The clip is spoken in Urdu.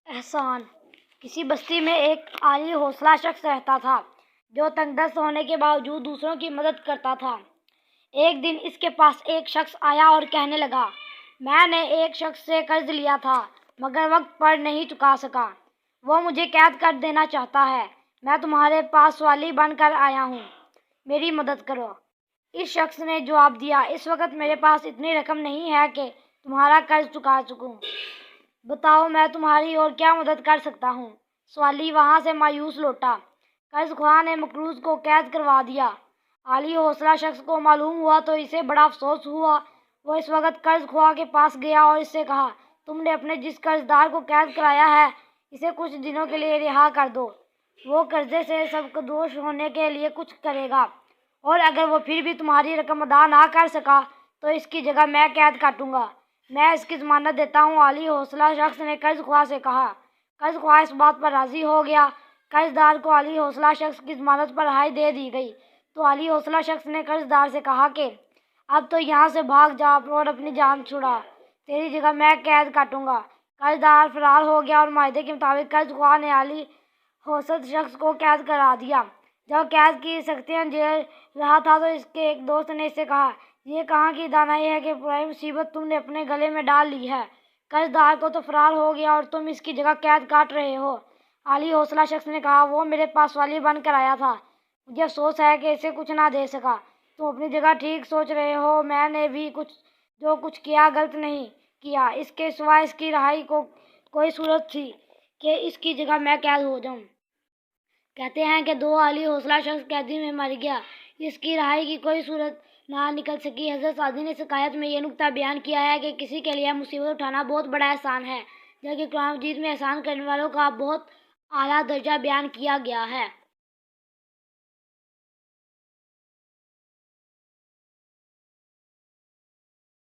احسان۔ کسی بستی میں ایک عالی حوصلہ شخص رہتا تھا جو تنگ دست ہونے کے باوجود دوسروں کی مدد کرتا تھا۔ ایک دن اس کے پاس ایک شخص آیا اور کہنے لگا، میں نے ایک شخص سے قرض لیا تھا مگر وقت پر نہیں چکا سکا۔ وہ مجھے قید کر دینا چاہتا ہے۔ میں تمہارے پاس سوالی بن کر آیا ہوں، میری مدد کرو۔ اس شخص نے جواب دیا، اس وقت میرے پاس اتنی رقم نہیں ہے کہ تمہارا قرض چکا سکوں۔ بتاؤ میں تمہاری اور کیا مدد کر سکتا ہوں؟ سوالی وہاں سے مایوس لوٹا۔ قرض خواہ نے مقروض کو قید کروا دیا۔ عالی حوصلہ شخص کو معلوم ہوا تو اسے بڑا افسوس ہوا۔ وہ اس وقت قرض خواہ کے پاس گیا اور اس سے کہا، تم نے اپنے جس قرض دار کو قید کرایا ہے اسے کچھ دنوں کے لیے رہا کر دو۔ وہ قرضے سے سبکدوش ہونے کے لیے کچھ کرے گا اور اگر وہ پھر بھی تمہاری رقم ادا نہ کر سکا تو اس کی جگہ میں قید کاٹوں گا۔ میں اس کی ضمانت دیتا ہوں۔ عالی حوصلہ شخص نے قرض خواہ سے کہا۔ قرض خواہ اس بات پر راضی ہو گیا۔ قرض دار کو عالی حوصلہ شخص کی ضمانت پر رہائی دے دی گئی تو عالی حوصلہ شخص نے قرض دار سے کہا کہ اب تو یہاں سے بھاگ جا اور اپنی جان چھڑا، تیری جگہ میں قید کاٹوں گا۔ قرض دار فرار ہو گیا اور معاہدے کے مطابق قرض خواہ نے عالی حوصلہ شخص کو قید کرا دیا۔ جب قید کی سختیاں جھیل رہا تھا تو اس کے ایک دوست نے اس سے کہا، یہ کہاں کی دانائی ہے کہ پرائی مصیبت تم نے اپنے گلے میں ڈال لی ہے۔ قرض دار کو تو فرار ہو گیا اور تم اس کی جگہ قید کاٹ رہے ہو۔ عالی حوصلہ شخص نے کہا، وہ میرے پاس والی بن کر آیا تھا، مجھے افسوس ہے کہ اسے کچھ نہ دے سکا۔ تم اپنی جگہ ٹھیک سوچ رہے ہو، میں نے بھی جو کچھ کیا غلط نہیں کیا۔ اس کے سوائے اس کی رہائی کو کوئی صورت تھی کہ اس کی جگہ میں قید ہو جاؤں۔ کہتے ہیں کہ دو عالی حوصلہ شخص قیدی میں مر گیا، اس کی رہائی کی کوئی صورت نہ نکل سکی۔ حضرت سعدی نے حکایت میں یہ نکتہ بیان کیا ہے کہ کسی کے لیے مصیبت اٹھانا بہت بڑا احسان ہے، جبکہ قرآن مجید میں احسان کرنے والوں کا بہت اعلیٰ درجہ بیان کیا گیا ہے۔